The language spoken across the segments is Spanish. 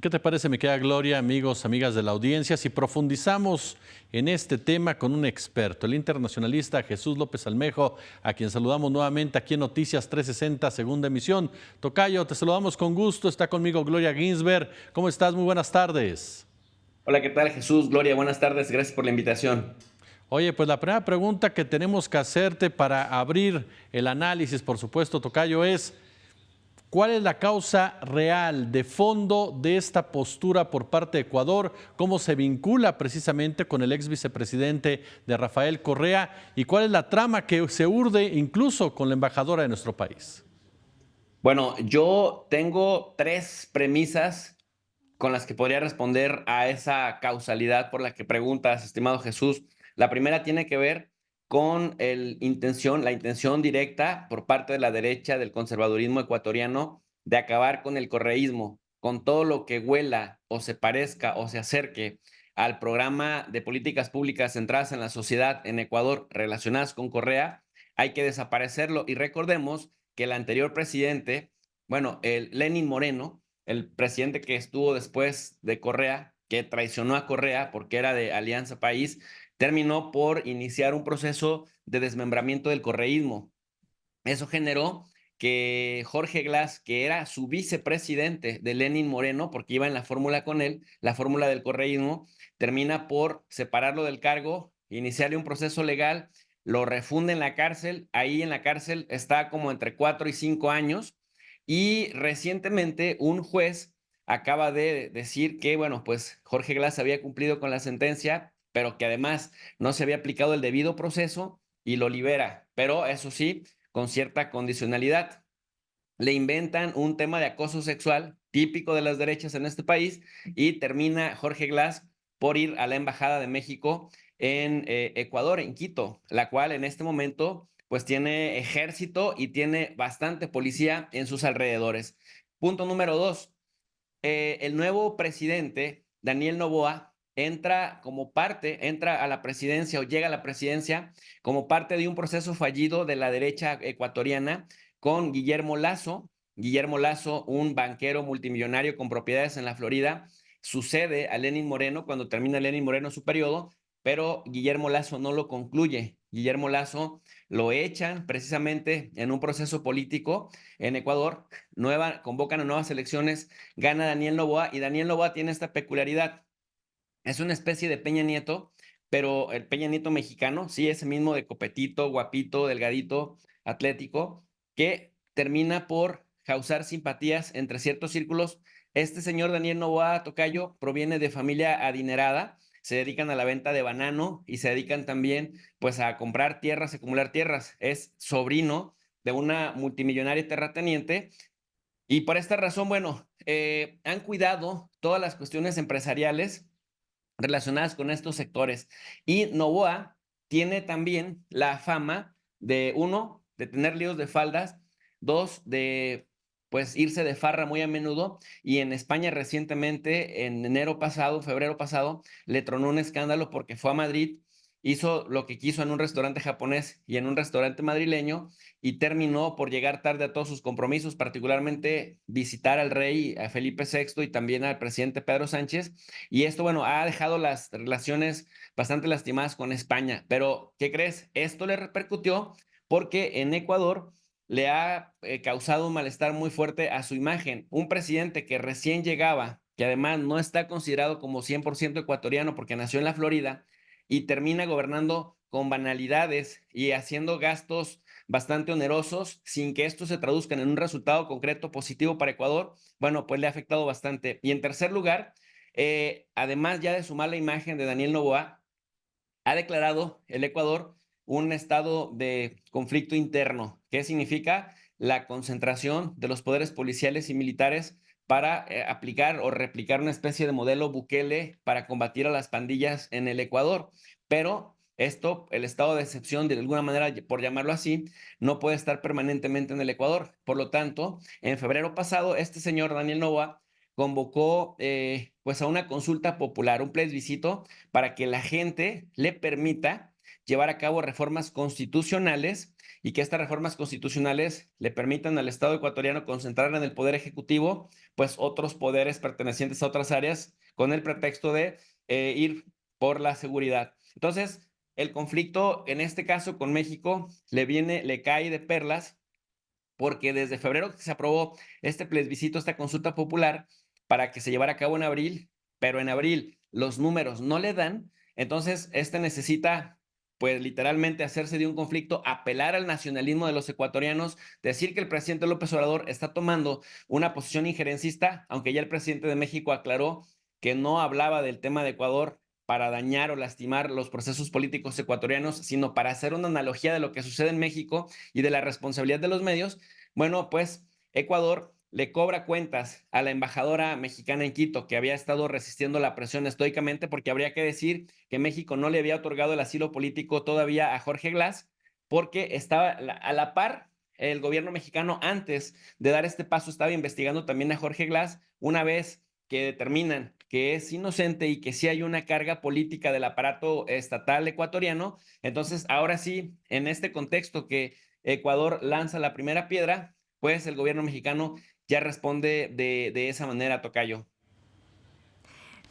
¿Qué te parece, mi querida Gloria, amigos, amigas de la audiencia, si profundizamos en este tema con un experto, el internacionalista Jesús López Almejo, a quien saludamos nuevamente aquí en Noticias 360, segunda emisión? Tocayo, te saludamos con gusto, está conmigo Gloria Ginsberg. ¿Cómo estás? Muy buenas tardes. Hola, ¿qué tal, Jesús? Gloria, buenas tardes. Gracias por la invitación. Oye, pues la primera pregunta que tenemos que hacerte para abrir el análisis, por supuesto, Tocayo, es: ¿cuál es la causa real de fondo de esta postura por parte de Ecuador? ¿Cómo se vincula precisamente con el ex vicepresidente de Rafael Correa? ¿Y cuál es la trama que se urde incluso con la embajadora de nuestro país? Bueno, yo tengo tres premisas con las que podría responder a esa causalidad por la que preguntas, estimado Jesús. La primera tiene que ver con la intención directa por parte de la derecha del conservadurismo ecuatoriano de acabar con el correísmo, con todo lo que huela o se parezca o se acerque al programa de políticas públicas centradas en la sociedad en Ecuador relacionadas con Correa. Hay que desaparecerlo. Y recordemos que el anterior presidente, bueno, el Lenin Moreno, el presidente que estuvo después de Correa, que traicionó a Correa porque era de Alianza País, terminó por iniciar un proceso de desmembramiento del correísmo. Eso generó que Jorge Glass, que era su vicepresidente de Lenin Moreno, porque iba en la fórmula con él, la fórmula del correísmo, termina por separarlo del cargo, iniciarle un proceso legal, lo refunde en la cárcel, ahí en la cárcel está como entre 4 y 5 años, y recientemente un juez acaba de decir que, bueno, pues Jorge Glass había cumplido con la sentencia, pero que además no se había aplicado el debido proceso y lo libera. Pero eso sí, con cierta condicionalidad. Le inventan un tema de acoso sexual típico de las derechas en este país y termina Jorge Glass por ir a la Embajada de México en Ecuador, en Quito, la cual en este momento pues tiene ejército y tiene bastante policía en sus alrededores. Punto número dos, el nuevo presidente, Daniel Noboa, entra a la presidencia o llega a la presidencia como parte de un proceso fallido de la derecha ecuatoriana con Guillermo Lazo. Guillermo Lazo, un banquero multimillonario con propiedades en la Florida, sucede a Lenin Moreno cuando termina Lenin Moreno su periodo, pero Guillermo Lazo no lo concluye. Guillermo Lazo lo echan precisamente en un proceso político en Ecuador, convocan a nuevas elecciones, gana Daniel Noboa y Daniel Noboa tiene esta peculiaridad. Es una especie de Peña Nieto, pero el Peña Nieto mexicano, sí, ese mismo de copetito, guapito, delgadito, atlético, que termina por causar simpatías entre ciertos círculos. Este señor Daniel Noboa Tocayo proviene de familia adinerada, se dedican a la venta de banano y se dedican también pues a comprar tierras, acumular tierras. Es sobrino de una multimillonaria terrateniente y por esta razón, bueno, han cuidado todas las cuestiones empresariales relacionadas con estos sectores. Y Novoa tiene también la fama de, uno, de tener líos de faldas, dos, de pues irse de farra muy a menudo, y en España recientemente, en enero pasado, febrero pasado, le tronó un escándalo porque fue a Madrid, hizo lo que quiso en un restaurante japonés y en un restaurante madrileño, y terminó por llegar tarde a todos sus compromisos, particularmente visitar al rey, a Felipe VI y también al presidente Pedro Sánchez, y esto, bueno, ha dejado las relaciones bastante lastimadas con España. Pero, ¿qué crees? Esto le repercutió porque en Ecuador le ha causado un malestar muy fuerte a su imagen. Un presidente que recién llegaba, que además no está considerado como 100% ecuatoriano porque nació en la Florida y termina gobernando con banalidades y haciendo gastos bastante onerosos sin que esto se traduzca en un resultado concreto positivo para Ecuador, bueno, pues le ha afectado bastante. Y en tercer lugar, además ya de su mala imagen de Daniel Noboa, ha declarado el Ecuador un estado de conflicto interno. ¿Qué significa? La concentración de los poderes policiales y militares para aplicar o replicar una especie de modelo Bukele para combatir a las pandillas en el Ecuador. Pero esto, el estado de excepción, de alguna manera, por llamarlo así, no puede estar permanentemente en el Ecuador. Por lo tanto, en febrero pasado, este señor Daniel Noboa convocó pues a una consulta popular, un plebiscito, para que la gente le permita llevar a cabo reformas constitucionales y que estas reformas constitucionales le permitan al Estado ecuatoriano concentrar en el poder ejecutivo, pues otros poderes pertenecientes a otras áreas con el pretexto de ir por la seguridad. Entonces, el conflicto en este caso con México le cae de perlas porque desde febrero que se aprobó este plebiscito, esta consulta popular, para que se llevara a cabo en abril, pero en abril los números no le dan, entonces necesita, pues literalmente hacerse de un conflicto, apelar al nacionalismo de los ecuatorianos, decir que el presidente López Obrador está tomando una posición injerencista, aunque ya el presidente de México aclaró que no hablaba del tema de Ecuador para dañar o lastimar los procesos políticos ecuatorianos, sino para hacer una analogía de lo que sucede en México y de la responsabilidad de los medios. Bueno, pues Ecuador le cobra cuentas a la embajadora mexicana en Quito, que había estado resistiendo la presión estoicamente, porque habría que decir que México no le había otorgado el asilo político todavía a Jorge Glass, porque estaba a la par. El gobierno mexicano, antes de dar este paso, estaba investigando también a Jorge Glass. Una vez que determinan que es inocente y que sí hay una carga política del aparato estatal ecuatoriano, entonces ahora sí, en este contexto que Ecuador lanza la primera piedra, pues el gobierno mexicano ya responde de esa manera, tocayo.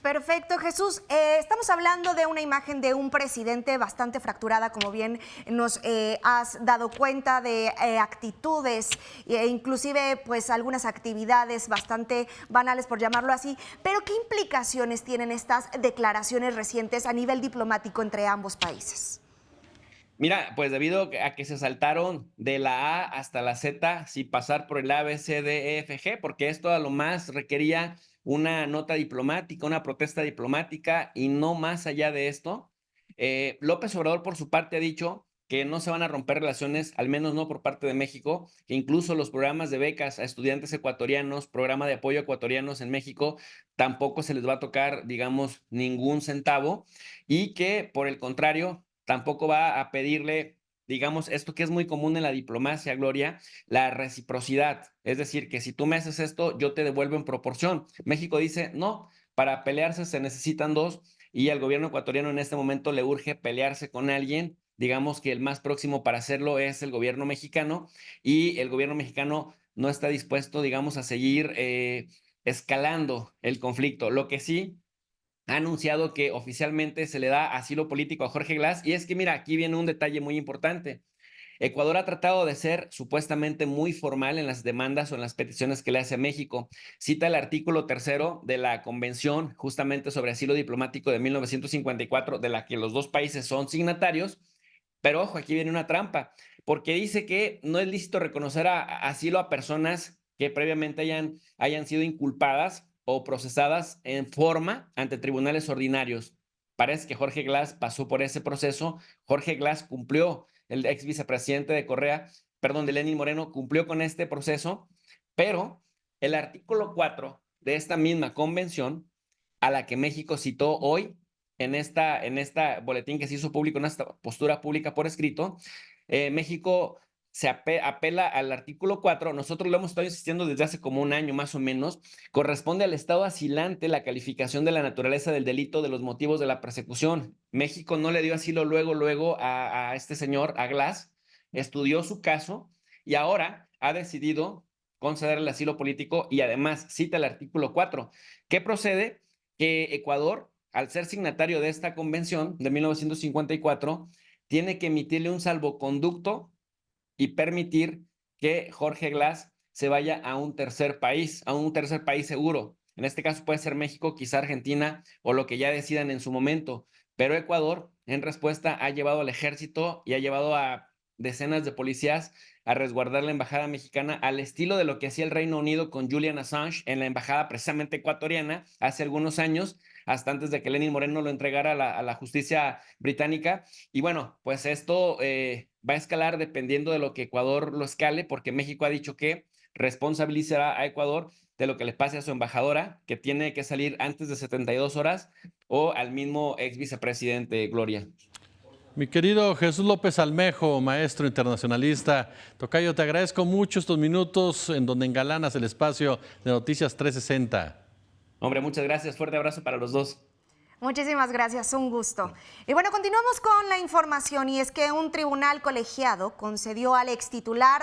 Perfecto, Jesús. Estamos hablando de una imagen de un presidente bastante fracturada, como bien nos has dado cuenta, de actitudes e inclusive pues algunas actividades bastante banales, por llamarlo así. Pero ¿qué implicaciones tienen estas declaraciones recientes a nivel diplomático entre ambos países? Mira, pues debido a que se saltaron de la A hasta la Z sin pasar por el A, B, C, D, E, F, G, porque esto a lo más requería una nota diplomática, una protesta diplomática y no más allá de esto. López Obrador, por su parte, ha dicho que no se van a romper relaciones, al menos no por parte de México, que incluso los programas de becas a estudiantes ecuatorianos, programa de apoyo a ecuatorianos en México, tampoco se les va a tocar, digamos, ningún centavo y que, por el contrario, tampoco va a pedirle, digamos, esto que es muy común en la diplomacia, Gloria, la reciprocidad. Es decir, que si tú me haces esto, yo te devuelvo en proporción. México dice, no, para pelearse se necesitan dos y al gobierno ecuatoriano en este momento le urge pelearse con alguien. Digamos que el más próximo para hacerlo es el gobierno mexicano y el gobierno mexicano no está dispuesto, digamos, a seguir escalando el conflicto. Lo que sí ha anunciado que oficialmente se le da asilo político a Jorge Glass. Y es que, mira, aquí viene un detalle muy importante. Ecuador ha tratado de ser supuestamente muy formal en las demandas o en las peticiones que le hace a México. Cita el artículo 3 de la Convención justamente sobre asilo diplomático de 1954, de la que los dos países son signatarios. Pero ojo, aquí viene una trampa, porque dice que no es lícito reconocer asilo a personas que previamente hayan sido inculpadas o procesadas en forma ante tribunales ordinarios. Parece que Jorge Glass pasó por ese proceso. Jorge Glass cumplió, el ex vicepresidente de Correa, perdón, de Lenín Moreno, cumplió con este proceso, pero el artículo 4 de esta misma convención, a la que México citó hoy en esta boletín que se hizo público, en esta postura pública por escrito, México se apela al artículo 4, nosotros lo hemos estado insistiendo desde hace como un año más o menos, corresponde al Estado asilante la calificación de la naturaleza del delito, de los motivos de la persecución. México no le dio asilo luego a este señor, a Glass, estudió su caso y ahora ha decidido conceder el asilo político y además cita el artículo 4. ¿Qué procede? Que Ecuador, al ser signatario de esta convención de 1954, tiene que emitirle un salvoconducto y permitir que Jorge Glass se vaya a un tercer país seguro. En este caso puede ser México, quizá Argentina o lo que ya decidan en su momento. Pero Ecuador, en respuesta, ha llevado al ejército y ha llevado a decenas de policías a resguardar la embajada mexicana al estilo de lo que hacía el Reino Unido con Julian Assange en la embajada precisamente ecuatoriana hace algunos años, hasta antes de que Lenín Moreno lo entregara a la justicia británica. Y bueno, pues esto va a escalar dependiendo de lo que Ecuador lo escale, porque México ha dicho que responsabilizará a Ecuador de lo que le pase a su embajadora, que tiene que salir antes de 72 horas, o al mismo ex vicepresidente Gloria. Mi querido Jesús López Almejo, maestro internacionalista, tocayo, te agradezco mucho estos minutos en donde engalanas el espacio de Noticias 360. Hombre, muchas gracias. Fuerte abrazo para los dos. Muchísimas gracias, un gusto. Y bueno, continuamos con la información y es que un tribunal colegiado concedió al extitular